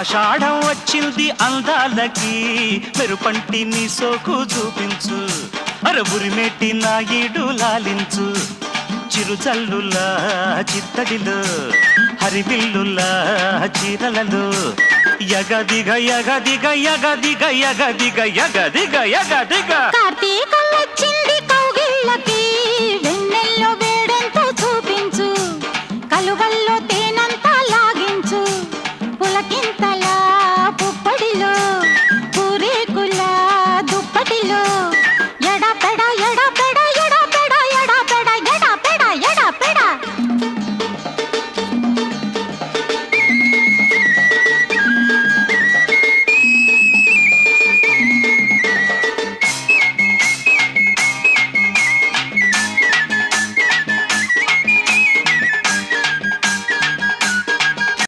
ఆషాఢం వచ్చింది అందాలకి మెరుపంటి నీ సోకు చూపించు అరబురిమెట్టి నాయుడు లాలించు చిరుజల్లులా చిత్తడిలో హరివిల్లులా చీరలలో యగదిగ యగదిగ యగదిగ యగదిగ యగదిగ యగదిగ కార్తీకం వచ్చింది కౌగిళ్ళకి